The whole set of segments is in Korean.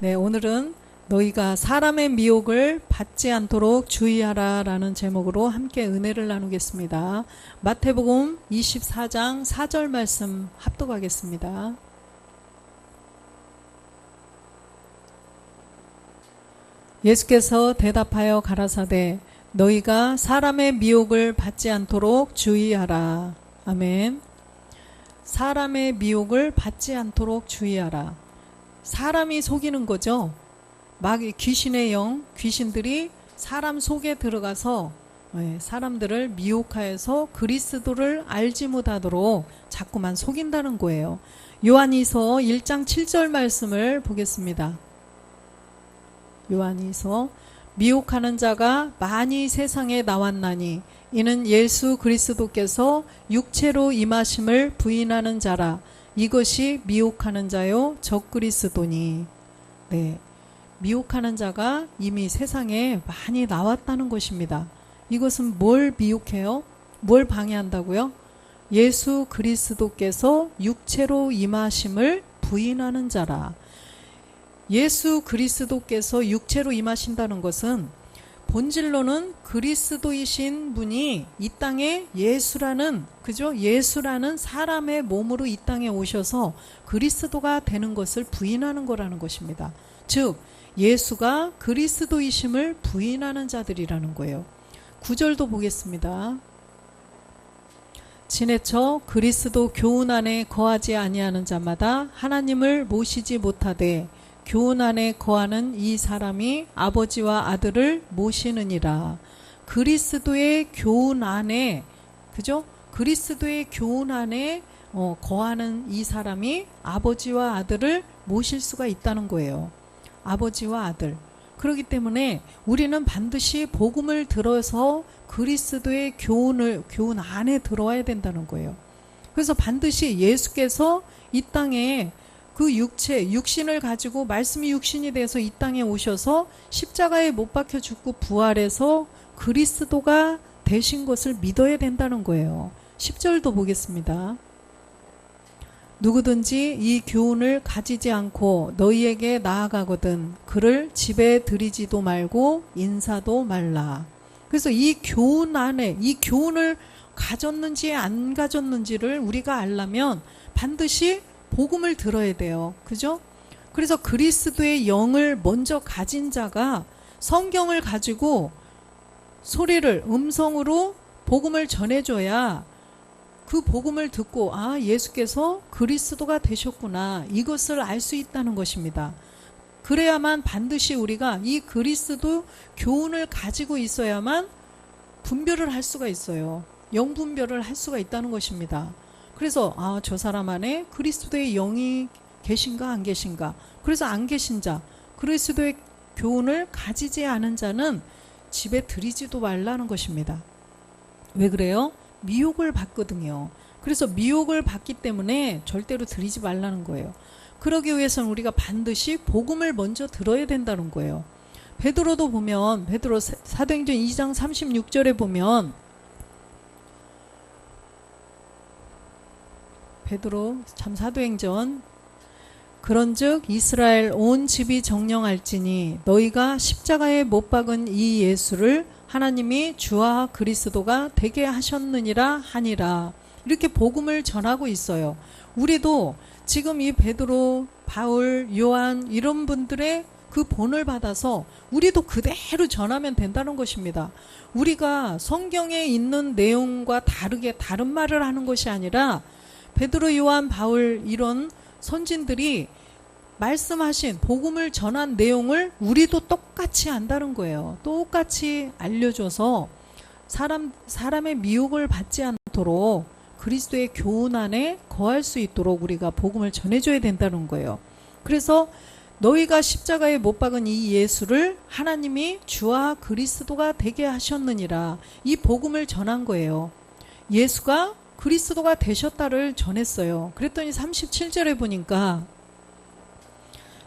네, 오늘은 너희가 사람의 미혹을 받지 않도록 주의하라 라는 제목으로 함께 은혜를 나누겠습니다. 마태복음 24장 4절 말씀 합독하겠습니다. 예수께서 대답하여 가라사대 너희가 사람의 미혹을 받지 않도록 주의하라. 아멘. 사람의 미혹을 받지 않도록 주의하라. 사람이 속이는 거죠. 막 귀신의 영, 귀신들이 사람 속에 들어가서 사람들을 미혹하여서 그리스도를 알지 못하도록 자꾸만 속인다는 거예요. 요한이서 1장 7절 말씀을 보겠습니다. 요한이서 미혹하는 자가 많이 세상에 나왔나니 이는 예수 그리스도께서 육체로 임하심을 부인하는 자라. 이것이 미혹하는 자요 적그리스도니. 네, 미혹하는 자가 이미 세상에 많이 나왔다는 것입니다. 이것은 뭘 미혹해요? 뭘 방해한다고요? 예수 그리스도께서 육체로 임하심을 부인하는 자라. 예수 그리스도께서 육체로 임하신다는 것은 본질로는 그리스도이신 분이 이 땅에 예수라는 사람의 몸으로 이 땅에 오셔서 그리스도가 되는 것을 부인하는 거라는 것입니다. 즉 예수가 그리스도이심을 부인하는 자들이라는 거예요. 9절도 보겠습니다. 지내쳐 그리스도 교훈 안에 거하지 아니하는 자마다 하나님을 모시지 못하되 교훈 안에 거하는 이 사람이 아버지와 아들을 모시느니라. 그리스도의 교훈 안에, 그리스도의 교훈 안에 거하는 이 사람이 아버지와 아들을 모실 수가 있다는 거예요. 아버지와 아들. 그렇기 때문에 우리는 반드시 복음을 들어서 그리스도의 교훈 안에 들어와야 된다는 거예요. 그래서 반드시 예수께서 이 땅에 그 육신을 가지고 말씀이 육신이 돼서 이 땅에 오셔서 십자가에 못 박혀 죽고 부활해서 그리스도가 되신 것을 믿어야 된다는 거예요. 10절도 보겠습니다. 누구든지 이 교훈을 가지지 않고 너희에게 나아가거든 그를 집에 들이지도 말고 인사도 말라. 그래서 이 교훈 안에 이 교훈을 가졌는지 안 가졌는지를 우리가 알려면 반드시 복음을 들어야 돼요. 그죠? 그래서 그리스도의 영을 먼저 가진 자가 성경을 가지고 음성으로 복음을 전해줘야 그 복음을 듣고 예수께서 그리스도가 되셨구나 이것을 알 수 있다는 것입니다. 그래야만 반드시 우리가 이 그리스도 교훈을 가지고 있어야만 분별을 할 수가 있어요. 영분별을 할 수가 있다는 것입니다. 그래서 저 사람 안에 그리스도의 영이 계신가 안 계신가. 그래서 안 계신 자, 그리스도의 교훈을 가지지 않은 자는 집에 들이지도 말라는 것입니다. 왜 그래요? 미혹을 받거든요. 그래서 미혹을 받기 때문에 절대로 들이지 말라는 거예요. 그러기 위해서는 우리가 반드시 복음을 먼저 들어야 된다는 거예요. 베드로도 보면 베드로 사도행전 2장 36절에 보면 베드로 참 사도행전 그런즉 이스라엘 온 집이 정령할지니 너희가 십자가에 못 박은 이 예수를 하나님이 주와 그리스도가 되게 하셨느니라 하니라. 이렇게 복음을 전하고 있어요. 우리도 지금 이 베드로, 바울, 요한 이런 분들의 그 본을 받아서 우리도 그대로 전하면 된다는 것입니다. 우리가 성경에 있는 내용과 다르게 다른 말을 하는 것이 아니라 베드로, 요한, 바울 이런 선진들이 말씀하신 복음을 전한 내용을 우리도 똑같이 안다는 거예요. 똑같이 알려줘서 사람의 미혹을 받지 않도록 그리스도의 교훈 안에 거할 수 있도록 우리가 복음을 전해줘야 된다는 거예요. 그래서 너희가 십자가에 못 박은 이 예수를 하나님이 주와 그리스도가 되게 하셨느니라. 이 복음을 전한 거예요. 예수가 그리스도가 되셨다를 전했어요. 그랬더니 37절에 보니까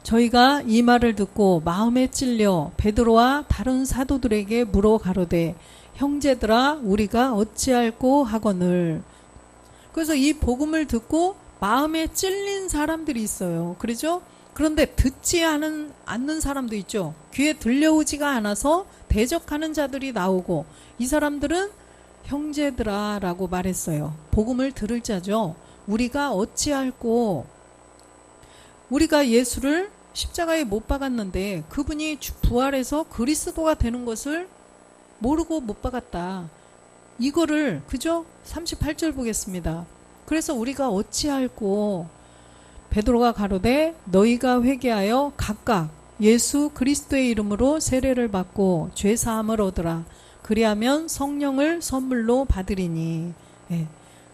저희가 이 말을 듣고 마음에 찔려 베드로와 다른 사도들에게 물어 가로되 형제들아 우리가 어찌할꼬 하거늘. 그래서 이 복음을 듣고 마음에 찔린 사람들이 있어요. 그렇죠? 그런데 듣지 않는 사람도 있죠. 귀에 들려오지가 않아서 대적하는 자들이 나오고, 이 사람들은 형제들아 라고 말했어요. 복음을 들을 자죠. 우리가 어찌할꼬, 우리가 예수를 십자가에 못 박았는데 그분이 부활해서 그리스도가 되는 것을 모르고 못 박았다. 이거를, 그죠? 38절 보겠습니다. 그래서 우리가 어찌할꼬, 베드로가 가로되 너희가 회개하여 각각 예수 그리스도의 이름으로 세례를 받고 죄 사함을 얻으라. 그리하면 성령을 선물로 받으리니. 예.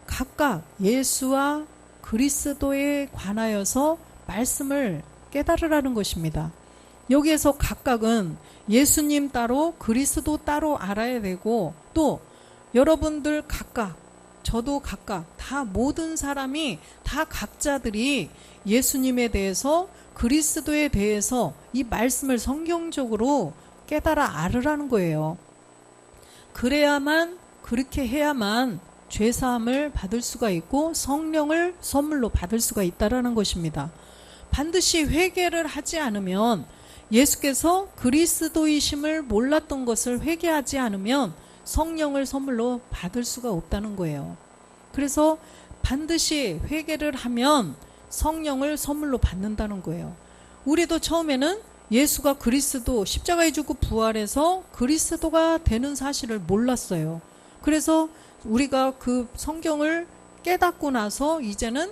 각각 예수와 그리스도에 관하여서 말씀을 깨달으라는 것입니다. 여기에서 각각은 예수님 따로 그리스도 따로 알아야 되고, 또 여러분들 각각, 저도 각각, 다 모든 사람이 다 각자들이 예수님에 대해서, 그리스도에 대해서 이 말씀을 성경적으로 깨달아 알으라는 거예요. 그래야만, 그렇게 해야만 죄사함을 받을 수가 있고 성령을 선물로 받을 수가 있다라는 것입니다. 반드시 회개를 하지 않으면, 예수께서 그리스도이심을 몰랐던 것을 회개하지 않으면 성령을 선물로 받을 수가 없다는 거예요. 그래서 반드시 회개를 하면 성령을 선물로 받는다는 거예요. 우리도 처음에는 예수가 그리스도, 십자가에 죽고 부활해서 그리스도가 되는 사실을 몰랐어요. 그래서 우리가 그 성경을 깨닫고 나서 이제는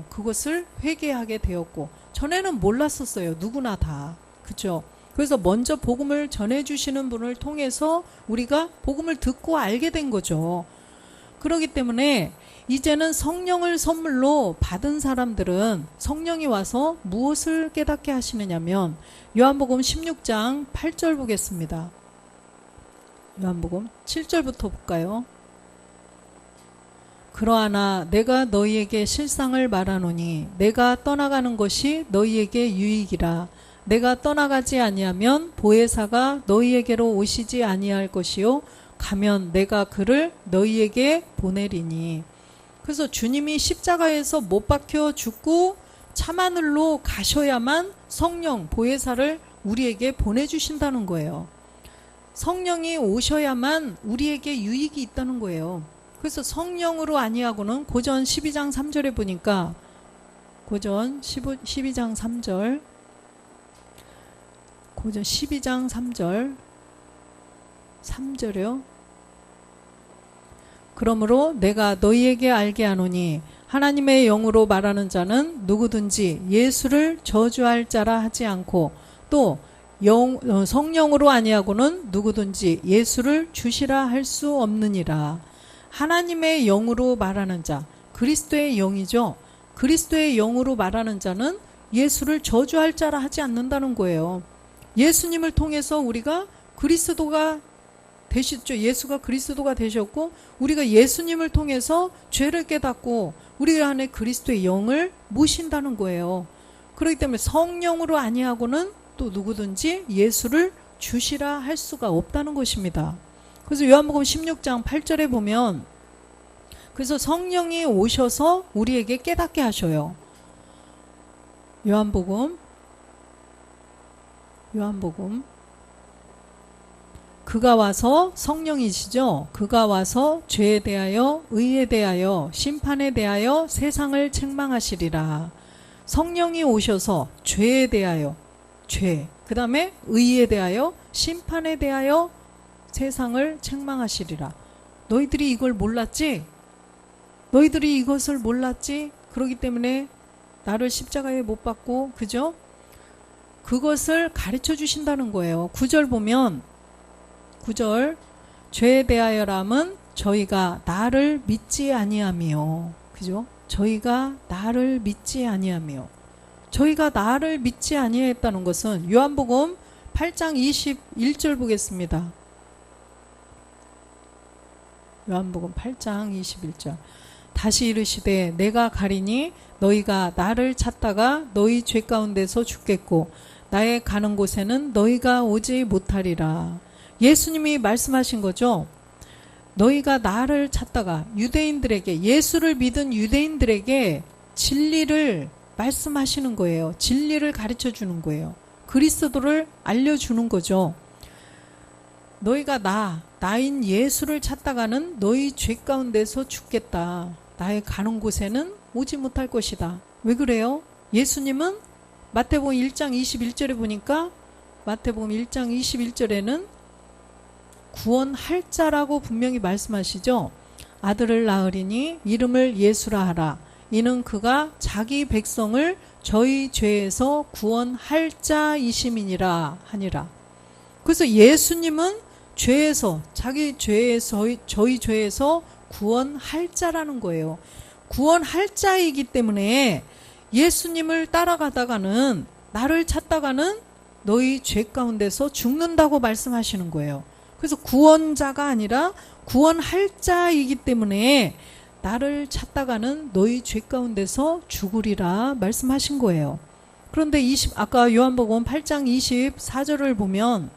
그것을 회개하게 되었고, 전에는 몰랐었어요. 누구나 다. 그죠? 그래서 먼저 복음을 전해주시는 분을 통해서 우리가 복음을 듣고 알게 된 거죠. 그렇기 때문에 이제는 성령을 선물로 받은 사람들은 성령이 와서 무엇을 깨닫게 하시느냐면, 요한복음 16장 8절 보겠습니다. 요한복음 7절부터 볼까요? 그러하나 내가 너희에게 실상을 말하노니 내가 떠나가는 것이 너희에게 유익이라. 내가 떠나가지 아니하면 보혜사가 너희에게로 오시지 아니할 것이요 가면 내가 그를 너희에게 보내리니. 그래서 주님이 십자가에서 못 박혀 죽고 참하늘로 가셔야만 성령, 보혜사를 우리에게 보내주신다는 거예요. 성령이 오셔야만 우리에게 유익이 있다는 거예요. 그래서 성령으로 아니하고는, 고전 12장 3절에 보니까, 고전 12장 3절, 고전 12장 3절, 3절이요. 그러므로 내가 너희에게 알게 하노니 하나님의 영으로 말하는 자는 누구든지 예수를 저주할 자라 하지 않고, 또 성령으로 아니하고는 누구든지 예수를 주시라 할 수 없느니라. 하나님의 영으로 말하는 자, 그리스도의 영이죠. 그리스도의 영으로 말하는 자는 예수를 저주할 자라 하지 않는다는 거예요. 예수님을 통해서 우리가 그리스도가 되셨죠. 예수가 그리스도가 되셨고, 우리가 예수님을 통해서 죄를 깨닫고 우리 안에 그리스도의 영을 모신다는 거예요. 그렇기 때문에 성령으로 아니하고는 또 누구든지 예수를 주시라 할 수가 없다는 것입니다. 그래서 요한복음 16장 8절에 보면, 그래서 성령이 오셔서 우리에게 깨닫게 하셔요. 요한복음 그가 와서, 성령이시죠. 그가 와서 죄에 대하여, 의에 대하여, 심판에 대하여 세상을 책망하시리라. 성령이 오셔서 죄에 대하여, 그 다음에 의에 대하여, 심판에 대하여 세상을 책망하시리라. 너희들이 이걸 몰랐지? 너희들이 이것을 몰랐지? 그렇기 때문에 나를 십자가에 못 박고, 그죠? 그것을 가르쳐 주신다는 거예요. 9절 보면, 9절, 죄에 대하여람은 저희가 나를 믿지 아니하며, 그죠? 저희가 나를 믿지 아니하며, 저희가 나를 믿지 아니했다는 것은, 요한복음 8장 21절 보겠습니다. 요한복음 8장 21절. 다시 이르시되 내가 가리니 너희가 나를 찾다가 너희 죄 가운데서 죽겠고 나의 가는 곳에는 너희가 오지 못하리라. 예수님이 말씀하신 거죠. 너희가 나를 찾다가, 유대인들에게, 예수를 믿은 유대인들에게 진리를 말씀하시는 거예요. 진리를 가르쳐 주는 거예요. 그리스도를 알려주는 거죠. 너희가 나인 예수를 찾다가는 너희 죄 가운데서 죽겠다. 나의 가는 곳에는 오지 못할 것이다. 왜 그래요? 예수님은 마태복음 1장 21절에 보니까 마태복음 1장 21절에는 구원할 자라고 분명히 말씀하시죠. 아들을 낳으리니 이름을 예수라 하라. 이는 그가 자기 백성을 저희 죄에서 구원할 자이심이니라 하니라. 그래서 예수님은 죄에서, 자기 죄에서, 저희 죄에서 구원할 자라는 거예요. 구원할 자이기 때문에 예수님을 따라가다가는, 나를 찾다가는 너희 죄 가운데서 죽는다고 말씀하시는 거예요. 그래서 구원자가 아니라 구원할 자이기 때문에 나를 찾다가는 너희 죄 가운데서 죽으리라 말씀하신 거예요. 그런데 아까 요한복음 8장 24절을 보면,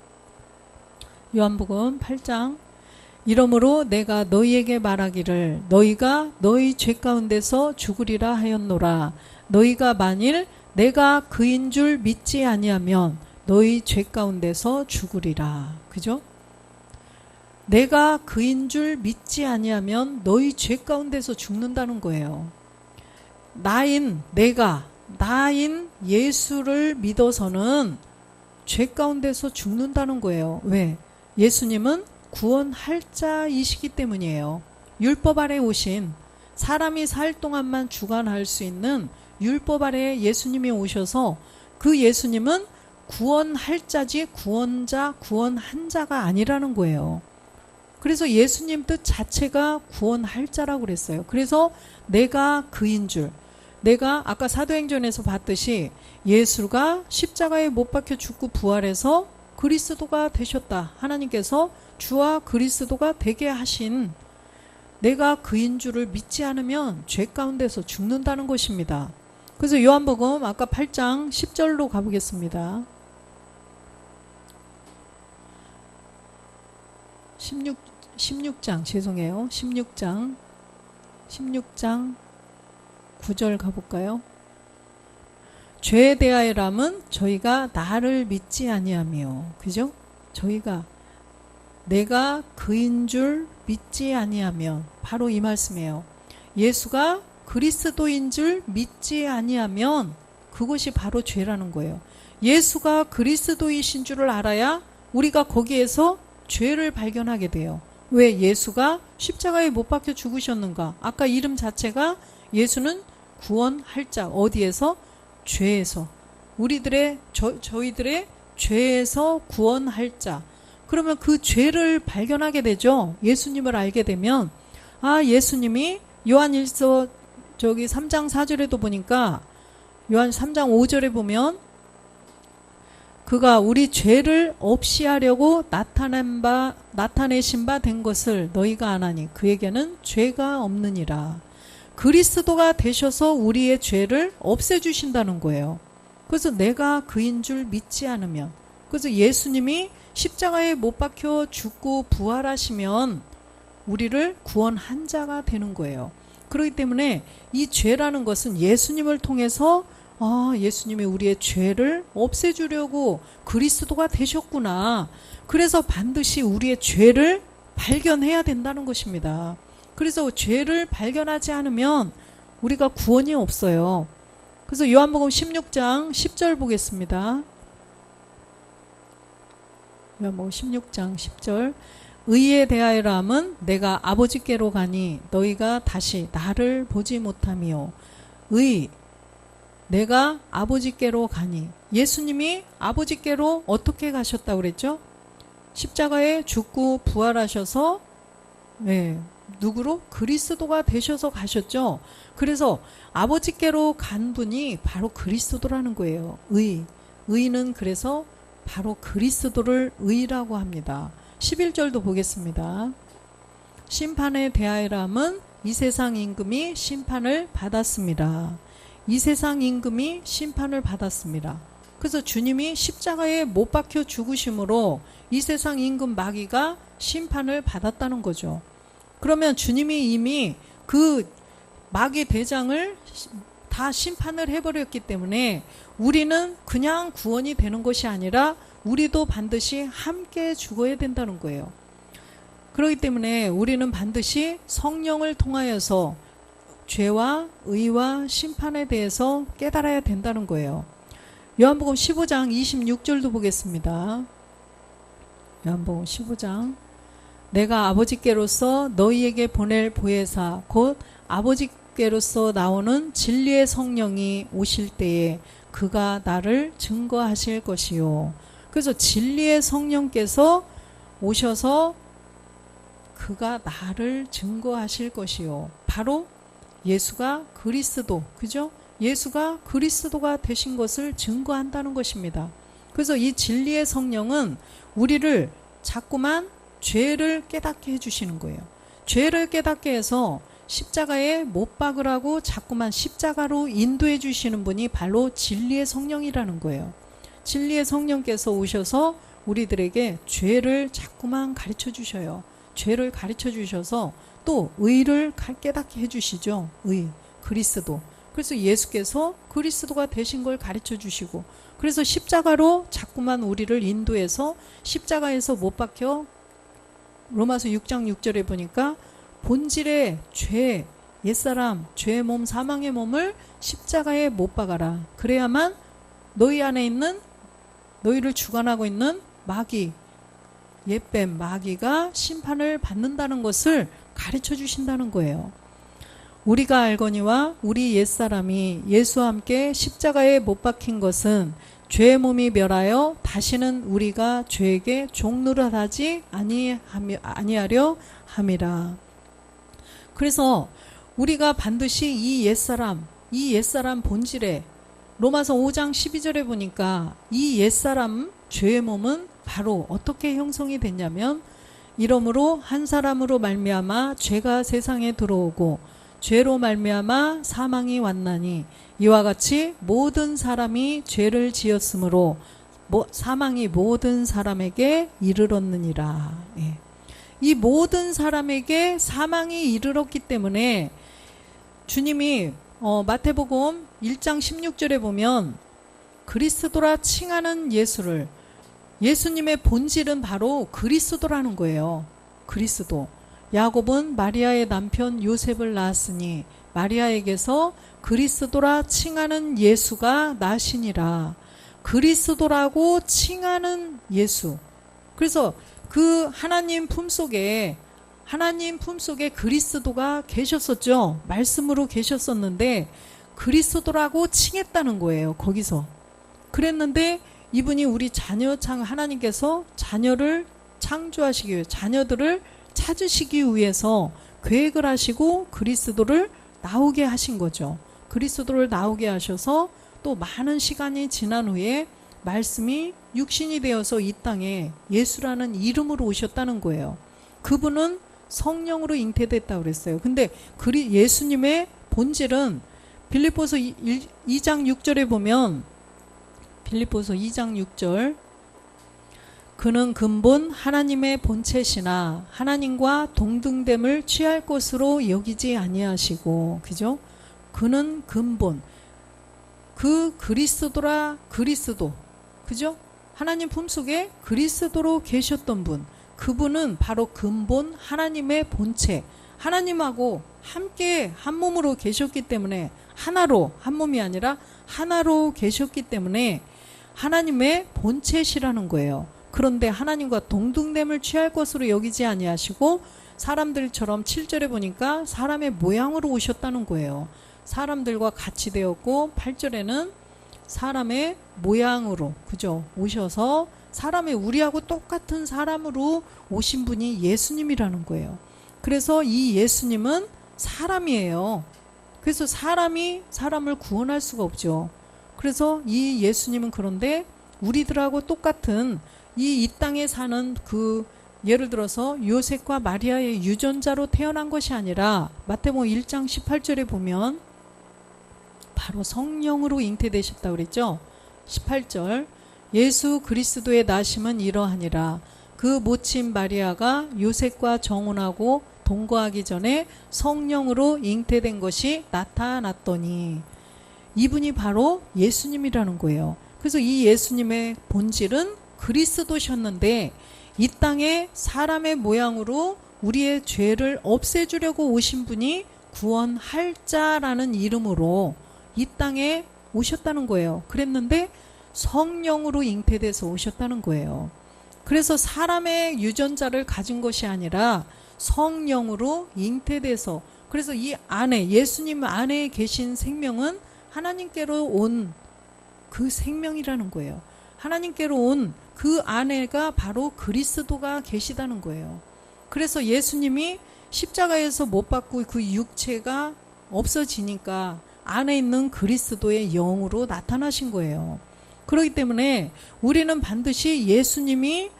요한복음 8장, 이러므로 내가 너희에게 말하기를 너희가 너희 죄 가운데서 죽으리라 하였노라. 너희가 만일 내가 그인 줄 믿지 아니하면 너희 죄 가운데서 죽으리라. 그죠? 내가 그인 줄 믿지 아니하면 너희 죄 가운데서 죽는다는 거예요. 나인 예수를 믿어서는 죄 가운데서 죽는다는 거예요. 왜? 예수님은 구원할 자이시기 때문이에요. 율법 아래 오신, 사람이 살 동안만 주관할 수 있는 율법 아래 예수님이 오셔서, 그 예수님은 구원할 자지 구원자, 구원한 자가 아니라는 거예요. 그래서 예수님 뜻 자체가 구원할 자라고 그랬어요. 그래서 내가 그인 줄, 내가 아까 사도행전에서 봤듯이 예수가 십자가에 못 박혀 죽고 부활해서 그리스도가 되셨다. 하나님께서 주와 그리스도가 되게 하신, 내가 그인 줄을 믿지 않으면 죄 가운데서 죽는다는 것입니다. 그래서 요한복음 아까 8장 10절로 가보겠습니다. 16장 9절 가볼까요? 죄에 대하여라면 저희가 나를 믿지 아니하며, 그죠? 저희가 내가 그인 줄 믿지 아니하면, 바로 이 말씀이에요. 예수가 그리스도인 줄 믿지 아니하면 그것이 바로 죄라는 거예요. 예수가 그리스도이신 줄을 알아야 우리가 거기에서 죄를 발견하게 돼요. 왜? 예수가 십자가에 못 박혀 죽으셨는가? 아까 이름 자체가 예수는 구원할 자. 어디에서? 죄에서. 저희들의 죄에서 구원할 자. 그러면 그 죄를 발견하게 되죠. 예수님을 알게 되면, 예수님이 요한1서 3장 4절에도 보니까, 요한 3장 5절에 보면, 그가 우리 죄를 없이 하려고 나타내신 바 된 것을 너희가 아나니 그에게는 죄가 없느니라. 그리스도가 되셔서 우리의 죄를 없애주신다는 거예요. 그래서 내가 그인 줄 믿지 않으면, 그래서 예수님이 십자가에 못 박혀 죽고 부활하시면 우리를 구원한 자가 되는 거예요. 그렇기 때문에 이 죄라는 것은 예수님을 통해서 예수님이 우리의 죄를 없애주려고 그리스도가 되셨구나. 그래서 반드시 우리의 죄를 발견해야 된다는 것입니다. 그래서 죄를 발견하지 않으면 우리가 구원이 없어요. 그래서 요한복음 16장 10절 보겠습니다. 요한복음 16장 10절. 의에 대하여라 함은 내가 아버지께로 가니 너희가 다시 나를 보지 못하며. 내가 아버지께로 가니, 예수님이 아버지께로 어떻게 가셨다고 그랬죠? 십자가에 죽고 부활하셔서 누구로? 그리스도가 되셔서 가셨죠. 그래서 아버지께로 간 분이 바로 그리스도라는 거예요. 의는 그래서 바로 그리스도를 의라고 합니다. 11절도 보겠습니다. 심판에 대하여라 함은 이 세상 임금이 심판을 받았습니다. 이 세상 임금이 심판을 받았습니다. 그래서 주님이 십자가에 못 박혀 죽으심으로 이 세상 임금 마귀가 심판을 받았다는 거죠. 그러면 주님이 이미 그 마귀 대장을 다 심판을 해버렸기 때문에 우리는 그냥 구원이 되는 것이 아니라 우리도 반드시 함께 죽어야 된다는 거예요. 그렇기 때문에 우리는 반드시 성령을 통하여서 죄와 의와 심판에 대해서 깨달아야 된다는 거예요. 요한복음 15장 26절도 보겠습니다. 요한복음 15장 내가 아버지께로서 너희에게 보낼 보혜사 곧 아버지께로서 나오는 진리의 성령이 오실 때에 그가 나를 증거하실 것이요. 그래서 진리의 성령께서 오셔서 그가 나를 증거하실 것이요. 바로 예수가 그리스도, 그죠? 예수가 그리스도가 되신 것을 증거한다는 것입니다. 그래서 이 진리의 성령은 우리를 자꾸만 죄를 깨닫게 해주시는 거예요. 죄를 깨닫게 해서 십자가에 못 박으라고 자꾸만 십자가로 인도해 주시는 분이 바로 진리의 성령이라는 거예요. 진리의 성령께서 오셔서 우리들에게 죄를 자꾸만 가르쳐 주셔요. 죄를 가르쳐 주셔서 또 의를 깨닫게 해주시죠. 의, 그리스도. 그래서 예수께서 그리스도가 되신 걸 가르쳐 주시고, 그래서 십자가로 자꾸만 우리를 인도해서 십자가에서 못 박혀 로마서 6장 6절에 보니까 본질의 죄, 옛사람, 죄의 몸, 사망의 몸을 십자가에 못 박아라. 그래야만 너희 안에 있는, 너희를 주관하고 있는 마귀, 옛뱀, 마귀가 심판을 받는다는 것을 가르쳐 주신다는 거예요. 우리가 알거니와 우리 옛사람이 예수와 함께 십자가에 못 박힌 것은 죄의 몸이 멸하여 다시는 우리가 죄에게 종노릇하지 아니하려 함이라. 그래서 우리가 반드시 이 옛사람 본질에 로마서 5장 12절에 보니까 이 옛사람 죄의 몸은 바로 어떻게 형성이 됐냐면 이러므로 한 사람으로 말미암아 죄가 세상에 들어오고 죄로 말미암아 사망이 왔나니 이와 같이 모든 사람이 죄를 지었으므로 사망이 모든 사람에게 이르렀느니라. 예. 이 모든 사람에게 사망이 이르렀기 때문에 주님이 마태복음 1장 16절에 보면 그리스도라 칭하는 예수를, 예수님의 본질은 바로 그리스도라는 거예요. 그리스도. 야곱은 마리아의 남편 요셉을 낳았으니 마리아에게서 그리스도라 칭하는 예수가 나시니라. 그리스도라고 칭하는 예수. 그래서 그 하나님 품속에 그리스도가 계셨었죠. 말씀으로 계셨었는데 그리스도라고 칭했다는 거예요. 거기서. 그랬는데 이분이 우리 하나님께서 자녀를 창조하시기 위해, 자녀들을 찾으시기 위해서 계획을 하시고 그리스도를 나오게 하신 거죠. 그리스도를 나오게 하셔서 또 많은 시간이 지난 후에 말씀이 육신이 되어서 이 땅에 예수라는 이름으로 오셨다는 거예요. 그분은 성령으로 잉태됐다고 그랬어요. 근데 예수님의 본질은 빌립보서 2장 6절에 보면, 빌립보서 2장 6절, 그는 근본 하나님의 본체시나 하나님과 동등됨을 취할 것으로 여기지 아니하시고, 그죠? 그는 근본, 그 그리스도라, 그리스도, 그죠? 하나님 품속에 그리스도로 계셨던 분, 그분은 바로 근본 하나님의 본체, 하나님하고 함께 한 몸으로 계셨기 때문에, 하나로, 한 몸이 아니라 하나로 계셨기 때문에 하나님의 본체시라는 거예요. 그런데 하나님과 동등됨을 취할 것으로 여기지 아니하시고 사람들처럼 7절에 보니까 사람의 모양으로 오셨다는 거예요. 사람들과 같이 되었고 8절에는 사람의 모양으로, 그죠? 오셔서 사람의, 우리하고 똑같은 사람으로 오신 분이 예수님이라는 거예요. 그래서 이 예수님은 사람이에요. 그래서 사람이 사람을 구원할 수가 없죠. 그래서 이 예수님은, 그런데 우리들하고 똑같은 이 땅에 사는 예를 들어서 요셉과 마리아의 유전자로 태어난 것이 아니라 마태복음 1장 18절에 보면 바로 성령으로 잉태되셨다고 그랬죠. 18절, 예수 그리스도의 나심은 이러하니라. 그 모친 마리아가 요셉과 정혼하고 동거하기 전에 성령으로 잉태된 것이 나타났더니, 이분이 바로 예수님이라는 거예요. 그래서 이 예수님의 본질은 그리스도셨는데 이 땅에 사람의 모양으로 우리의 죄를 없애주려고 오신 분이 구원할 자라는 이름으로 이 땅에 오셨다는 거예요. 그랬는데 성령으로 잉태돼서 오셨다는 거예요. 그래서 사람의 유전자를 가진 것이 아니라 성령으로 잉태돼서, 그래서 이 안에, 예수님 안에 계신 생명은 하나님께로 온 그 생명이라는 거예요. 하나님께로 온 그 안에가 바로 그리스도가 계시다는 거예요. 그래서 예수님이 십자가에서 못 박고 그 육체가 없어지니까 안에 있는 그리스도의 영으로 나타나신 거예요. 그렇기 때문에 우리는 반드시 예수님이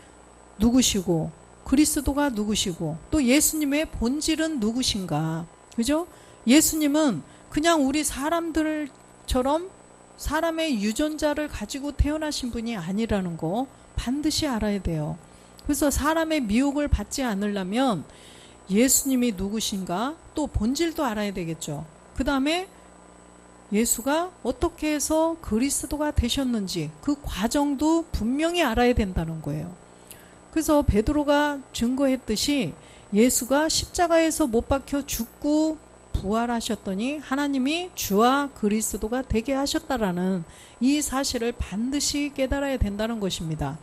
누구시고 그리스도가 누구시고 또 예수님의 본질은 누구신가, 그죠? 예수님은 그냥 우리 사람들처럼 사람의 유전자를 가지고 태어나신 분이 아니라는 거 반드시 알아야 돼요. 그래서 사람의 미혹을 받지 않으려면 예수님이 누구신가 또 본질도 알아야 되겠죠. 그 다음에 예수가 어떻게 해서 그리스도가 되셨는지 그 과정도 분명히 알아야 된다는 거예요. 그래서 베드로가 증거했듯이 예수가 십자가에서 못 박혀 죽고 부활하셨더니 하나님이 주와 그리스도가 되게 하셨다라는 이 사실을 반드시 깨달아야 된다는 것입니다.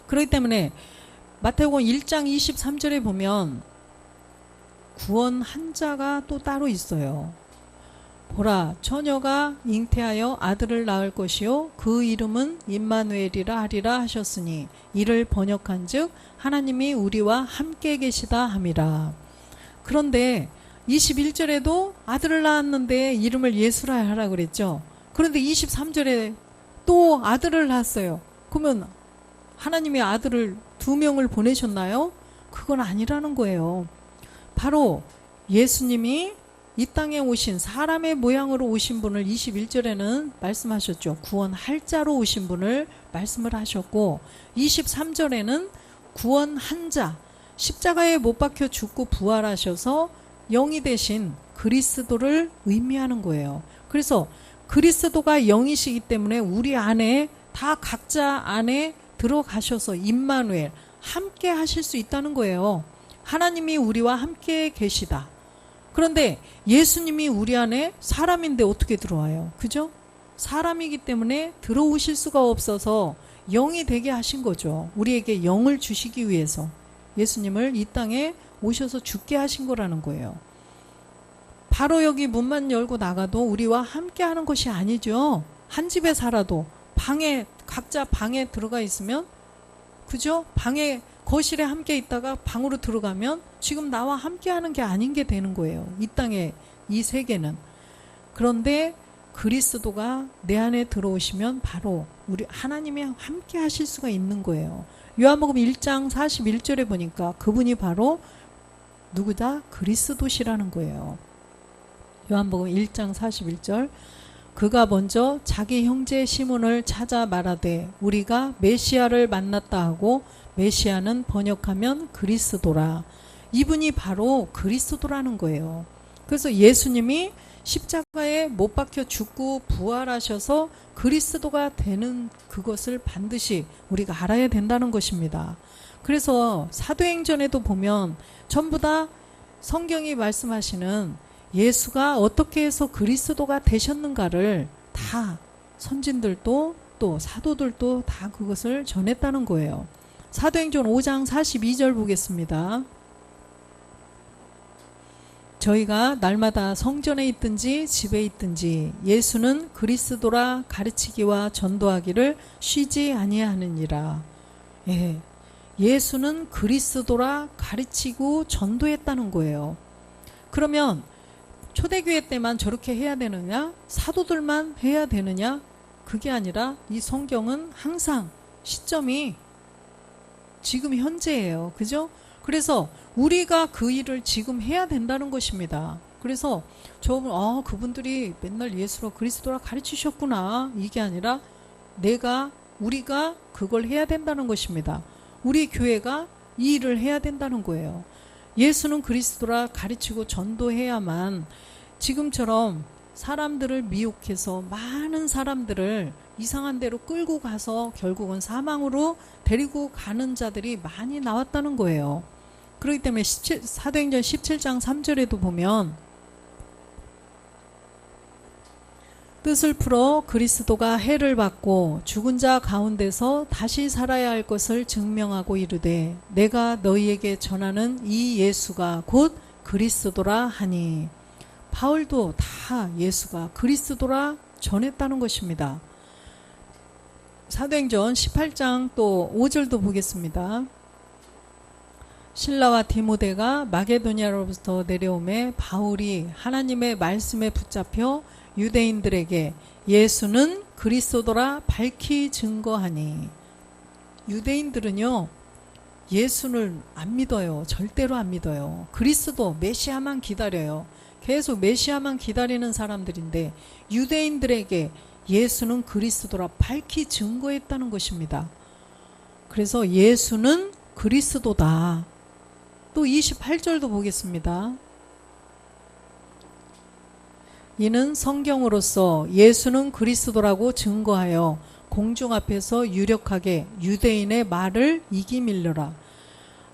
그렇기 때문에 마태복음 1장 23절에 보면 구원한 자가 또 따로 있어요. 보라, 처녀가 잉태하여 아들을 낳을 것이요 그 이름은 임마누엘이라 하리라 하셨으니 이를 번역한즉 하나님이 우리와 함께 계시다 함이라. 그런데 21절에도 아들을 낳았는데 이름을 예수라 하라 그랬죠. 그런데 23절에 또 아들을 낳았어요. 그러면 하나님이 아들을 2명을 보내셨나요? 그건 아니라는 거예요. 바로 예수님이 이 땅에 오신 사람의 모양으로 오신 분을 21절에는 말씀하셨죠. 구원할 자로 오신 분을 말씀을 하셨고 23절에는 구원한 자, 십자가에 못 박혀 죽고 부활하셔서 영이 되신 그리스도를 의미하는 거예요. 그래서 그리스도가 영이시기 때문에 우리 안에 다 각자 안에 들어가셔서 임마누엘 함께 하실 수 있다는 거예요. 하나님이 우리와 함께 계시다. 그런데 예수님이 우리 안에 사람인데 어떻게 들어와요? 그죠? 사람이기 때문에 들어오실 수가 없어서 영이 되게 하신 거죠. 우리에게 영을 주시기 위해서 예수님을 이 땅에 오셔서 죽게 하신 거라는 거예요. 바로 여기 문만 열고 나가도 우리와 함께 하는 것이 아니죠. 한 집에 살아도 방에, 각자 방에 들어가 있으면, 그죠? 방에, 거실에 함께 있다가 방으로 들어가면 지금 나와 함께 하는 게 아닌 게 되는 거예요. 이 땅에, 이 세계는. 그런데 그리스도가 내 안에 들어오시면 바로 우리 하나님이 함께 하실 수가 있는 거예요. 요한복음 1장 41절에 보니까 그분이 바로 누구다? 그리스도시라는 거예요. 요한복음 1장 41절, 그가 먼저 자기 형제 시몬을 찾아 말하되 우리가 메시아를 만났다 하고, 메시아는 번역하면 그리스도라. 이분이 바로 그리스도라는 거예요. 그래서 예수님이 십자가에 못 박혀 죽고 부활하셔서 그리스도가 되는 그것을 반드시 우리가 알아야 된다는 것입니다. 그래서 사도행전에도 보면 전부 다 성경이 말씀하시는 예수가 어떻게 해서 그리스도가 되셨는가를 다 선진들도 또 사도들도 다 그것을 전했다는 거예요. 사도행전 5장 42절 보겠습니다. 저희가 날마다 성전에 있든지 집에 있든지 예수는 그리스도라 가르치기와 전도하기를 쉬지 아니하느니라. 예, 예수는 그리스도라 가르치고 전도했다는 거예요. 그러면 초대교회 때만 저렇게 해야 되느냐? 사도들만 해야 되느냐? 그게 아니라 이 성경은 항상 시점이 지금 현재예요. 그죠? 그래서 우리가 그 일을 지금 해야 된다는 것입니다. 그래서 그분들이 맨날 예수로 그리스도라 가르치셨구나. 이게 아니라 우리가 그걸 해야 된다는 것입니다. 우리 교회가 이 일을 해야 된다는 거예요. 예수는 그리스도라 가르치고 전도해야만 지금처럼 사람들을 미혹해서 많은 사람들을 이상한 데로 끌고 가서 결국은 사망으로 데리고 가는 자들이 많이 나왔다는 거예요. 그렇기 때문에 사도행전 17장 3절에도 보면 뜻을 풀어 그리스도가 해를 받고 죽은 자 가운데서 다시 살아야 할 것을 증명하고 이르되 내가 너희에게 전하는 이 예수가 곧 그리스도라 하니, 바울도 다 예수가 그리스도라 전했다는 것입니다. 사도행전 18장 또 5절도 보겠습니다. 실라와 디모데가 마게도냐로부터 내려오매 바울이 하나님의 말씀에 붙잡혀 유대인들에게 예수는 그리스도라 밝히 증거하니, 유대인들은요 예수를 안 믿어요. 절대로 안 믿어요. 그리스도 메시아만 기다려요. 계속 메시아만 기다리는 사람들인데 유대인들에게 예수는 그리스도라 밝히 증거했다는 것입니다. 그래서 예수는 그리스도다. 또 28절도 보겠습니다. 이는 성경으로서 예수는 그리스도라고 증거하여 공중 앞에서 유력하게 유대인의 말을 이기밀려라.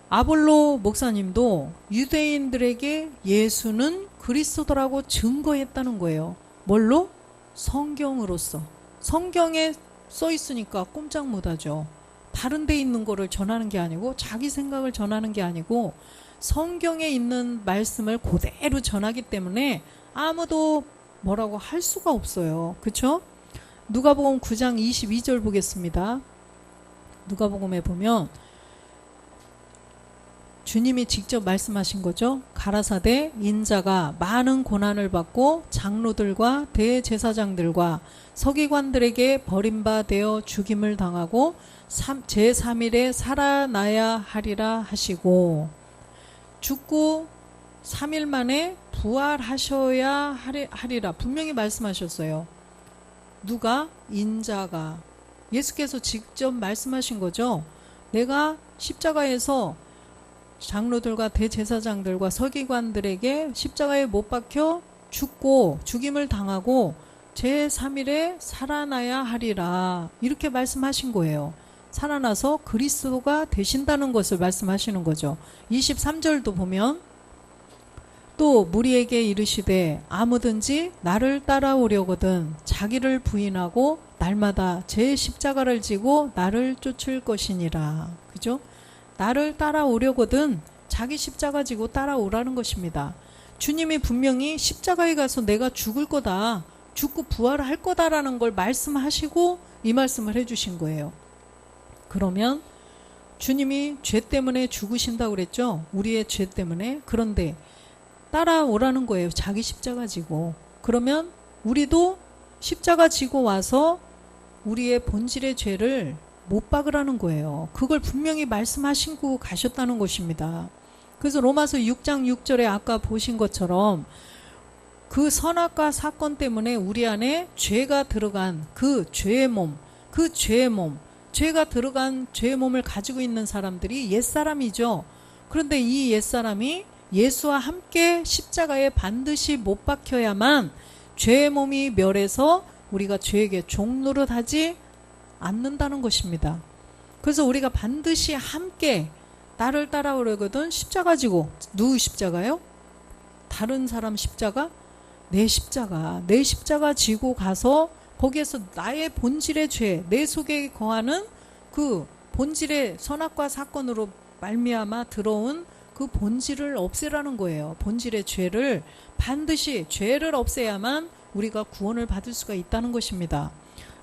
아볼로 목사님도 유대인들에게 예수는 그리스도라고 증거했다는 거예요. 뭘로? 성경으로서. 성경에 써 있으니까 꼼짝 못하죠. 다른 데 있는 거를 전하는 게 아니고 자기 생각을 전하는 게 아니고 성경에 있는 말씀을 그대로 전하기 때문에 아무도 뭐라고 할 수가 없어요. 그렇죠? 누가복음 9장 22절 보겠습니다. 누가복음에 보면 주님이 직접 말씀하신 거죠. 가라사대 인자가 많은 고난을 받고 장로들과 대제사장들과 서기관들에게 버림받아 죽임을 당하고 제3일에 살아나야 하리라 하시고, 죽고 3일 만에 부활하셔야 하리라 분명히 말씀하셨어요. 누가? 인자가. 예수께서 직접 말씀하신 거죠. 내가 십자가에서 장로들과 대제사장들과 서기관들에게 십자가에 못 박혀 죽고 죽임을 당하고 제3일에 살아나야 하리라, 이렇게 말씀하신 거예요. 살아나서 그리스도가 되신다는 것을 말씀하시는 거죠. 23절도 보면 또 무리에게 이르시되 아무든지 나를 따라오려거든 자기를 부인하고 날마다 제 십자가를 지고 나를 쫓을 것이니라. 그죠? 나를 따라오려거든 자기 십자가 지고 따라오라는 것입니다. 주님이 분명히 십자가에 가서 내가 죽을 거다, 죽고 부활할 거다라는 걸 말씀하시고 이 말씀을 해주신 거예요. 그러면 주님이 죄 때문에 죽으신다고 그랬죠? 우리의 죄 때문에. 그런데 따라오라는 거예요. 자기 십자가 지고. 그러면 우리도 십자가 지고 와서 우리의 본질의 죄를 못 박으라는 거예요. 그걸 분명히 말씀하시고 가셨다는 것입니다. 그래서 로마서 6장 6절에 아까 보신 것처럼 그 선악과 사건 때문에 우리 안에 죄가 들어간 그 죄의 몸, 죄가 들어간 죄의 몸을 가지고 있는 사람들이 옛사람이죠. 그런데 이 옛사람이 예수와 함께 십자가에 반드시 못 박혀야만 죄의 몸이 멸해서 우리가 죄에게 종노릇하지 않는다는 것입니다. 그래서 우리가 반드시 함께 나를 따라오려거든 십자가 지고. 누구 십자가요? 다른 사람 십자가? 내 십자가 지고 가서 거기에서 나의 본질의 죄, 내 속에 거하는 그 본질의 선악과 사건으로 말미암아 들어온 그 본질을 없애라는 거예요. 본질의 죄를 반드시 죄를 없애야만 우리가 구원을 받을 수가 있다는 것입니다.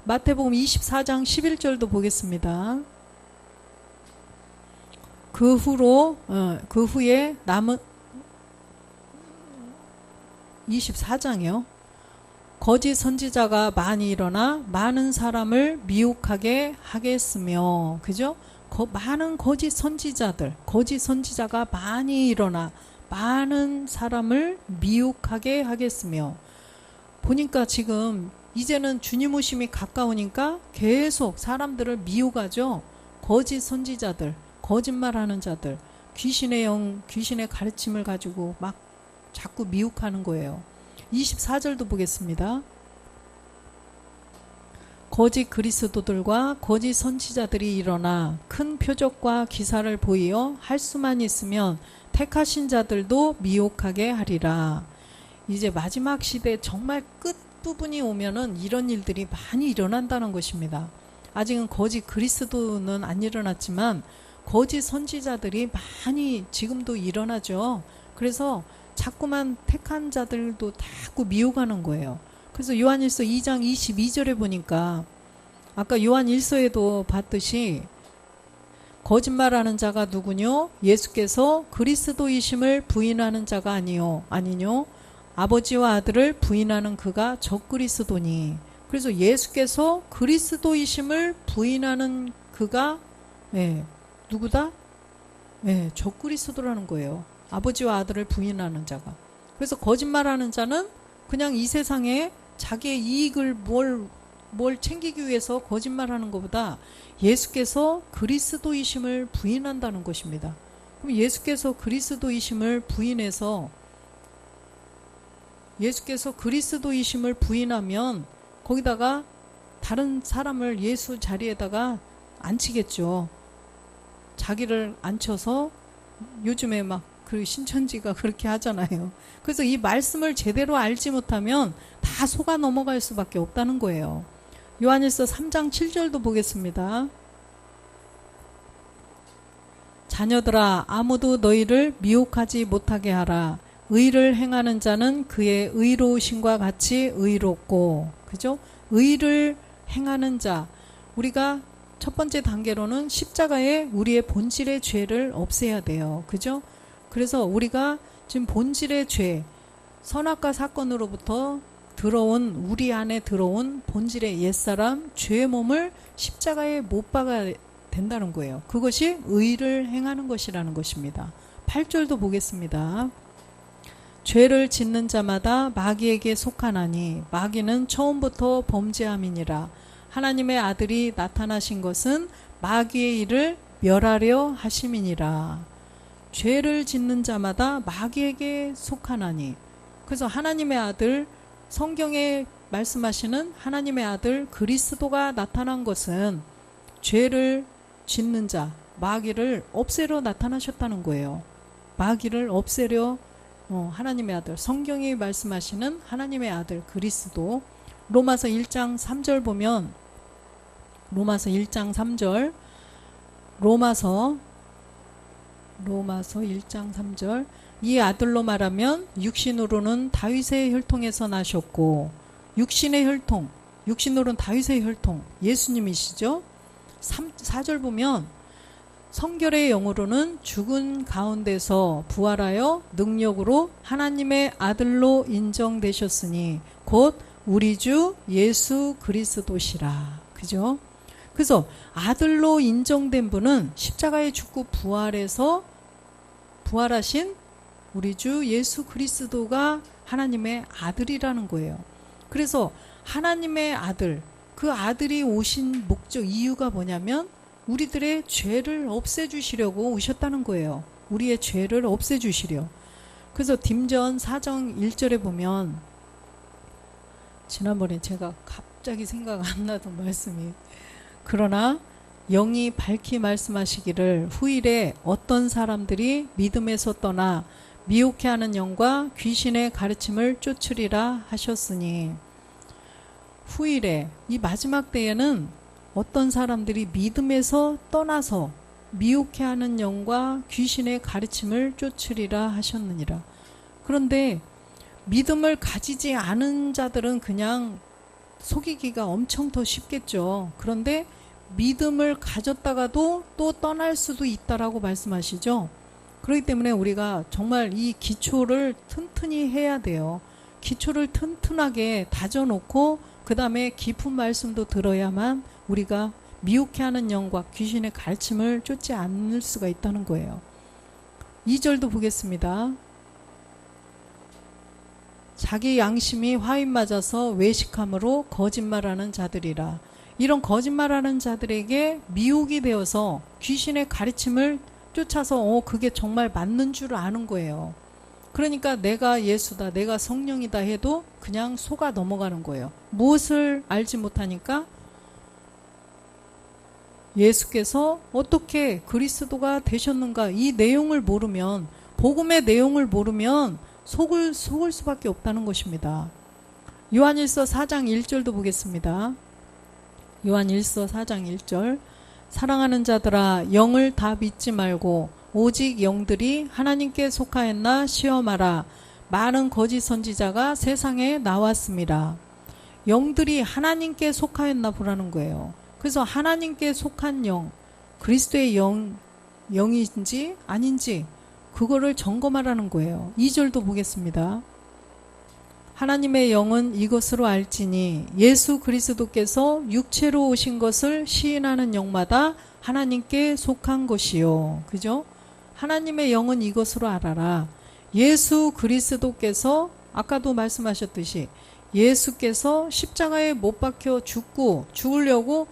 마태복음 24장 11절도 보겠습니다. 그 후에 남은 24장이요. 거짓 선지자가 많이 일어나 많은 사람을 미혹하게 하겠으며, 그죠? 많은 거짓 선지자가 많이 일어나 많은 사람을 미혹하게 하겠으며. 보니까 지금 이제는 주님 오심이 가까우니까 계속 사람들을 미혹하죠. 거짓 선지자들, 거짓말하는 자들, 귀신의 가르침을 가지고 막 자꾸 미혹하는 거예요. 24절도 보겠습니다. 거짓 그리스도들과 거짓 선지자들이 일어나 큰 표적과 기사를 보이어 할 수만 있으면 택하신 자들도 미혹하게 하리라. 이제 마지막 시대 정말 끝부분이 오면은 이런 일들이 많이 일어난다는 것입니다. 아직은 거짓 그리스도는 안 일어났지만 거짓 선지자들이 많이 지금도 일어나죠. 그래서 자꾸만 택한 자들도 자꾸 미혹하는 거예요. 그래서 요한일서 2장 22절에 보니까 아까 요한 1서에도 봤듯이 거짓말하는 자가 누구뇨? 예수께서 그리스도이심을 부인하는 자가 아니뇨? 아버지와 아들을 부인하는 그가 적그리스도니. 그래서 예수께서 그리스도이심을 부인하는 그가 누구다? 적그리스도라는 거예요. 아버지와 아들을 부인하는 자가. 그래서 거짓말하는 자는 그냥 이 세상에 자기의 이익을 뭘 챙기기 위해서 거짓말하는 것보다 예수께서 그리스도이심을 부인한다는 것입니다. 그럼 예수께서 그리스도이심을 부인해서 예수께서 그리스도이심을 부인하면 거기다가 다른 사람을 예수 자리에다가 앉히겠죠. 자기를 앉혀서 요즘에 막 그 신천지가 그렇게 하잖아요. 그래서 이 말씀을 제대로 알지 못하면 다 속아 넘어갈 수밖에 없다는 거예요. 요한일서 3장 7절도 보겠습니다. 자녀들아 아무도 너희를 미혹하지 못하게 하라. 의를 행하는 자는 그의 의로우심과 같이 의롭고, 그죠? 의를 행하는 자, 우리가 첫 번째 단계로는 십자가에 우리의 본질의 죄를 없애야 돼요. 그죠? 그래서 우리가 지금 본질의 죄, 선악과 사건으로부터 우리 안에 들어온 본질의 옛사람, 죄의 몸을 십자가에 못 박아야 된다는 거예요. 그것이 의를 행하는 것이라는 것입니다. 8절도 보겠습니다. 죄를 짓는 자마다 마귀에게 속하나니 마귀는 처음부터 범죄함이니라. 하나님의 아들이 나타나신 것은 마귀의 일을 멸하려 하심이니라. 죄를 짓는 자마다 마귀에게 속하나니. 그래서 하나님의 아들, 성경에 말씀하시는 하나님의 아들 그리스도가 나타난 것은 죄를 짓는 자, 마귀를 없애려 나타나셨다는 거예요. 마귀를 없애려 하나님의 아들, 성경이 말씀하시는 하나님의 아들 그리스도. 로마서 1장 3절 보면, 로마서 1장 3절, 로마서 1장 3절, 이 아들로 말하면 육신으로는 다윗의 혈통에서 나셨고, 육신의 혈통, 육신으로는 다윗의 혈통, 예수님이시죠. 4절 보면 성결의 영으로는 죽은 가운데서 부활하여 능력으로 하나님의 아들로 인정되셨으니 곧 우리 주 예수 그리스도시라. 그죠? 그래서 아들로 인정된 분은 십자가에 죽고 부활해서 부활하신 우리 주 예수 그리스도가 하나님의 아들이라는 거예요. 그래서 하나님의 아들, 그 아들이 오신 목적, 이유가 뭐냐면 우리들의 죄를 없애주시려고 오셨다는 거예요. 우리의 죄를 없애주시려. 그래서 딤전 4장 1절에 보면, 지난번에 제가 갑자기 생각 안 나던 말씀이, 그러나 영이 밝히 말씀하시기를 후일에 어떤 사람들이 믿음에서 떠나 미혹해 하는 영과 귀신의 가르침을 쫓으리라 하셨으니, 후일에 이 마지막 때에는 어떤 사람들이 믿음에서 떠나서 미혹해 하는 영과 귀신의 가르침을 쫓으리라 하셨느니라. 그런데 믿음을 가지지 않은 자들은 그냥 속이기가 엄청 더 쉽겠죠. 그런데 믿음을 가졌다가도 또 떠날 수도 있다라고 말씀하시죠. 그렇기 때문에 우리가 정말 이 기초를 튼튼히 해야 돼요. 기초를 튼튼하게 다져놓고 그 다음에 깊은 말씀도 들어야만 우리가 미혹해 하는 영과 귀신의 가르침을 쫓지 않을 수가 있다는 거예요. 2절도 보겠습니다. 자기 양심이 화인 맞아서 외식함으로 거짓말하는 자들이라. 이런 거짓말하는 자들에게 미혹이 되어서 귀신의 가르침을 쫓아서 그게 정말 맞는 줄 아는 거예요. 그러니까 내가 예수다, 내가 성령이다 해도 그냥 속아 넘어가는 거예요. 무엇을 알지 못하니까 예수께서 어떻게 그리스도가 되셨는가, 이 내용을 모르면, 복음의 내용을 모르면 속을 수밖에 없다는 것입니다. 요한일서 4장 1절도 보겠습니다. 요한일서 4장 1절. 사랑하는 자들아, 영을 다 믿지 말고 오직 영들이 하나님께 속하였나 시험하라. 많은 거짓 선지자가 세상에 나왔습니다. 영들이 하나님께 속하였나 보라는 거예요. 그래서 하나님께 속한 영, 그리스도의 영인지 아닌지 그거를 점검하라는 거예요. 2절도 보겠습니다. 하나님의 영은 이것으로 알지니 예수 그리스도께서 육체로 오신 것을 시인하는 영마다 하나님께 속한 것이요. 그죠? 하나님의 영은 이것으로 알아라. 예수 그리스도께서 아까도 말씀하셨듯이 예수께서 십자가에 못 박혀 죽으려고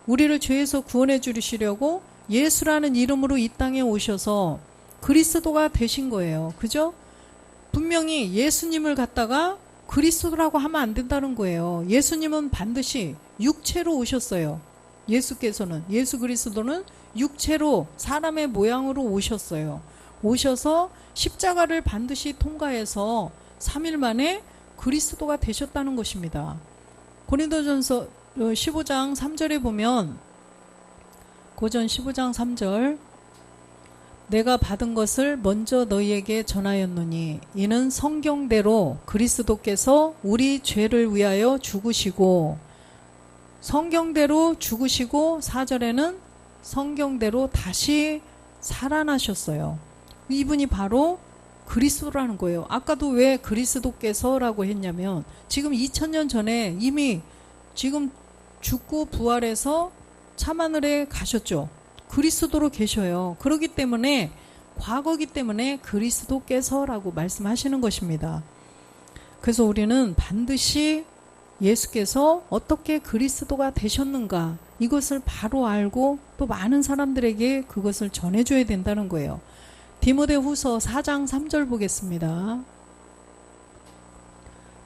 우리를 죄에서 구원해 주시려고 예수라는 이름으로 이 땅에 오셔서 그리스도가 되신 거예요. 그죠? 분명히 예수님을 갖다가 그리스도라고 하면 안 된다는 거예요. 예수님은 반드시 육체로 오셨어요. 예수 그리스도는 육체로 사람의 모양으로 오셨어요. 오셔서 십자가를 반드시 통과해서 3일 만에 그리스도가 되셨다는 것입니다. 고린도전서 15장 3절에 보면, 고전 15장 3절, 내가 받은 것을 먼저 너희에게 전하였노니 이는 성경대로 그리스도께서 우리 죄를 위하여 죽으시고, 성경대로 죽으시고 4절에는 성경대로 다시 살아나셨어요. 이분이 바로 그리스도라는 거예요. 아까도 왜 그리스도께서라고 했냐면 지금 2000년 전에 이미 지금 죽고 부활해서 참하늘에 가셨죠. 그리스도로 계셔요. 그렇기 때문에 과거기 때문에 그리스도께서라고 말씀하시는 것입니다. 그래서 우리는 반드시 예수께서 어떻게 그리스도가 되셨는가, 이것을 바로 알고 또 많은 사람들에게 그것을 전해줘야 된다는 거예요. 디모데후서 4장 3절 보겠습니다.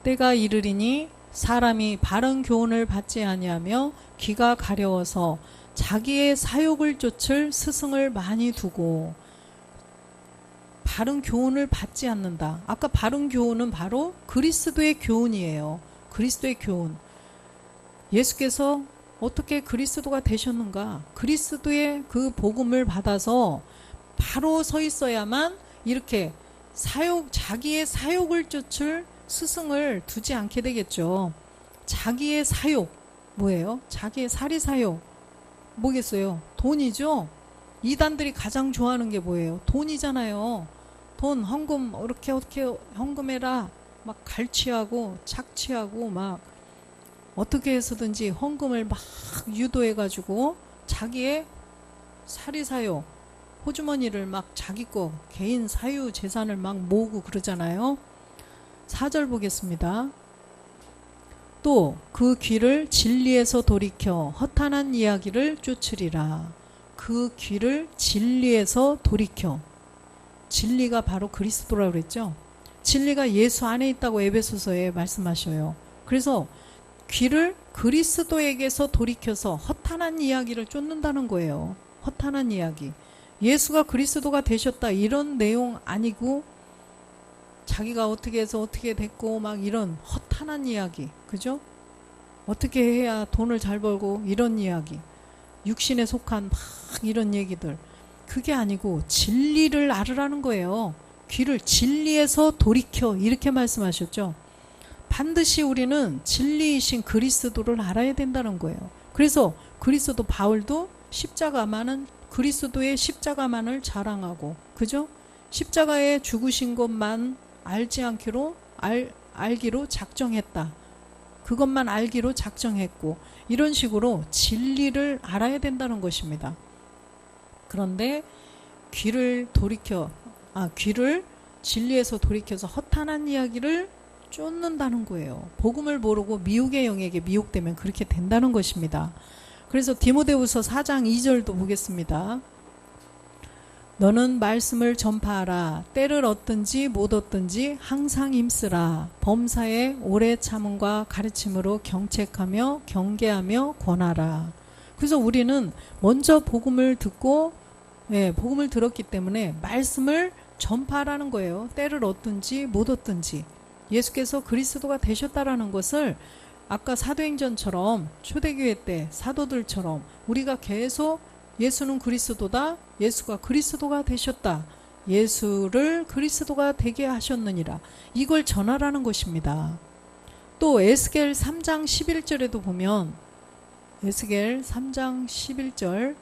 때가 이르리니 사람이 바른 교훈을 받지 아니하며 귀가 가려워서 자기의 사욕을 쫓을 스승을 많이 두고, 바른 교훈을 받지 않는다. 아까 바른 교훈은 바로 그리스도의 교훈이에요. 그리스도의 교훈. 예수께서 어떻게 그리스도가 되셨는가, 그리스도의 그 복음을 받아서 바로 서 있어야만 이렇게 자기의 사욕을 쫓을 스승을 두지 않게 되겠죠. 자기의 사욕 뭐예요? 자기의 사리사욕 뭐겠어요? 돈이죠. 이단들이 가장 좋아하는 게 뭐예요? 돈이잖아요. 돈, 헌금, 어떻게 헌금해라 막 갈취하고 착취하고 막 어떻게 해서든지 헌금을 막 유도해가지고 자기의 사리사욕, 호주머니를 막 자기 거 개인 사유 재산을 막 모으고 그러잖아요. 4절 보겠습니다. 또 그 귀를 진리에서 돌이켜 허탄한 이야기를 쫓으리라. 그 귀를 진리에서 돌이켜. 진리가 바로 그리스도라고 그랬죠. 진리가 예수 안에 있다고 에베소서에 말씀하셔요. 그래서 귀를 그리스도에게서 돌이켜서 허탄한 이야기를 쫓는다는 거예요. 허탄한 이야기. 예수가 그리스도가 되셨다 이런 내용 아니고 자기가 어떻게 해서 어떻게 됐고 막 이런 허탄한 이야기, 그죠? 어떻게 해야 돈을 잘 벌고 이런 이야기, 육신에 속한 막 이런 얘기들, 그게 아니고 진리를 알으라는 거예요. 귀를 진리에서 돌이켜 이렇게 말씀하셨죠. 반드시 우리는 진리이신 그리스도를 알아야 된다는 거예요. 그래서 그리스도 바울도 십자가만은, 그리스도의 십자가만을 자랑하고, 그죠? 십자가에 죽으신 것만 알기로 작정했다. 그것만 알기로 작정했고, 이런 식으로 진리를 알아야 된다는 것입니다. 그런데 귀를 진리에서 돌이켜서 허탄한 이야기를 쫓는다는 거예요. 복음을 모르고 미혹의 영에게 미혹되면 그렇게 된다는 것입니다. 그래서 디모데후서 4장 2절도 보겠습니다. 너는 말씀을 전파하라. 때를 얻든지 못 얻든지 항상 힘쓰라. 범사에 오래 참음과 가르침으로 경책하며 경계하며 권하라. 그래서 우리는 먼저 복음을 듣고 복음을 들었기 때문에 말씀을 전파하라는 거예요. 때를 얻든지 못 얻든지. 예수께서 그리스도가 되셨다라는 것을 아까 사도행전처럼 초대교회 때 사도들처럼 우리가 계속 예수는 그리스도다. 예수가 그리스도가 되셨다. 예수를 그리스도가 되게 하셨느니라. 이걸 전하라는 것입니다. 또 에스겔 3장 11절에도 보면 에스겔 3장 11절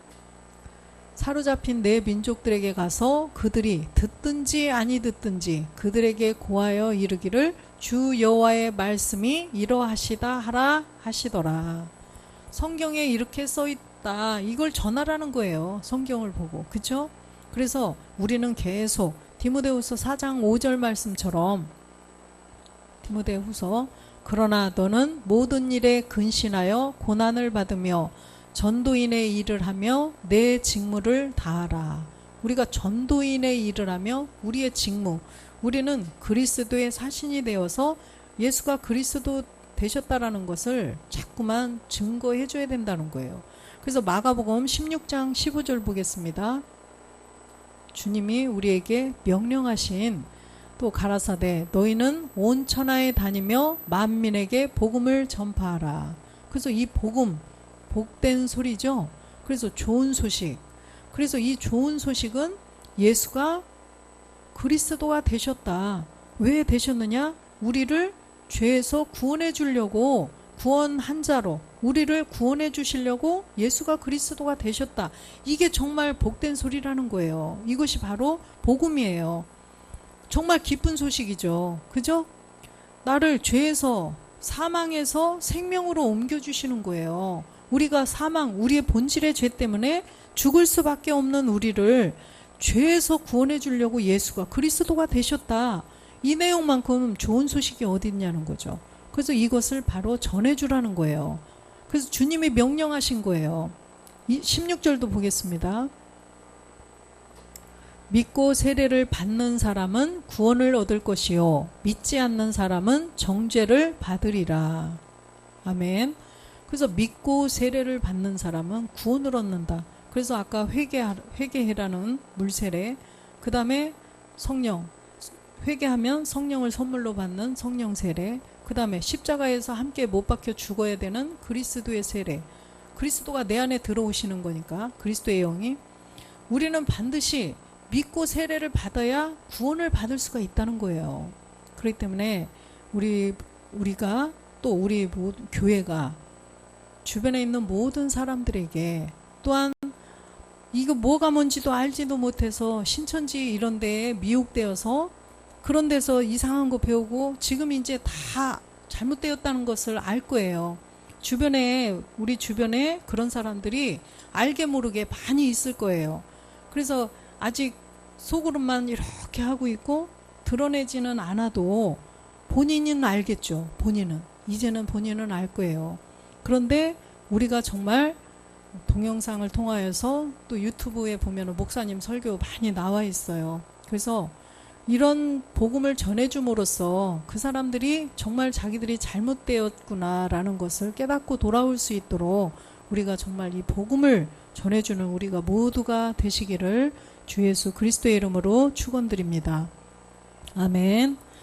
사로잡힌 내 민족들에게 가서 그들이 듣든지 아니 듣든지 그들에게 고하여 이르기를 주 여호와의 말씀이 이러하시다 하라 하시더라. 성경에 이렇게 써있다. 이걸 전하라는 거예요. 성경을 보고. 그쵸? 그래서 우리는 계속 디모데후서 4장 5절 말씀처럼 디모데후서 그러나 너는 모든 일에 근신하여 고난을 받으며 전도인의 일을 하며 내 직무를 다하라. 우리가 전도인의 일을 하며 우리의 직무, 우리는 그리스도의 사신이 되어서 예수가 그리스도 되셨다라는 것을 자꾸만 증거해 줘야 된다는 거예요. 그래서 마가복음 16장 15절 보겠습니다. 주님이 우리에게 명령하신 또 가라사대 너희는 온 천하에 다니며 만민에게 복음을 전파하라. 그래서 이 복음 복된 소리죠. 그래서 좋은 소식. 그래서 이 좋은 소식은 예수가 그리스도가 되셨다. 왜 되셨느냐? 우리를 죄에서 구원해 주려고 구원한 자로 우리를 구원해 주시려고 예수가 그리스도가 되셨다. 이게 정말 복된 소리라는 거예요. 이것이 바로 복음이에요. 정말 기쁜 소식이죠. 그죠? 나를 죄에서 사망에서 생명으로 옮겨주시는 거예요. 우리가 사망, 우리의 본질의 죄 때문에 죽을 수밖에 없는 우리를 죄에서 구원해 주려고 예수가 그리스도가 되셨다. 이 내용만큼 좋은 소식이 어디 있냐는 거죠. 그래서 이것을 바로 전해주라는 거예요. 그래서 주님이 명령하신 거예요. 16절도 보겠습니다. 믿고 세례를 받는 사람은 구원을 얻을 것이요 믿지 않는 사람은 정죄를 받으리라. 아멘. 그래서 믿고 세례를 받는 사람은 구원을 얻는다. 그래서 아까 회개해라는 물세례, 그 다음에 성령, 회개하면 성령을 선물로 받는 성령 세례, 그 다음에 십자가에서 함께 못 박혀 죽어야 되는 그리스도의 세례. 그리스도가 내 안에 들어오시는 거니까 그리스도의 영이. 우리는 반드시 믿고 세례를 받아야 구원을 받을 수가 있다는 거예요. 그렇기 때문에 우리가 또 우리 교회가 주변에 있는 모든 사람들에게 또한 이거 뭐가 뭔지도 알지도 못해서 신천지 이런 데에 미혹되어서 그런 데서 이상한 거 배우고 지금 이제 다 잘못되었다는 것을 알 거예요. 우리 주변에 그런 사람들이 알게 모르게 많이 있을 거예요. 그래서 아직 속으로만 이렇게 하고 있고 드러내지는 않아도 본인은 알겠죠. 이제는 본인은 알 거예요. 그런데 우리가 정말 동영상을 통하여서 또 유튜브에 보면 목사님 설교 많이 나와 있어요. 그래서 이런 복음을 전해줌으로써 그 사람들이 정말 자기들이 잘못되었구나라는 것을 깨닫고 돌아올 수 있도록 우리가 정말 이 복음을 전해주는 우리가 모두가 되시기를 주 예수 그리스도의 이름으로 축원드립니다. 아멘.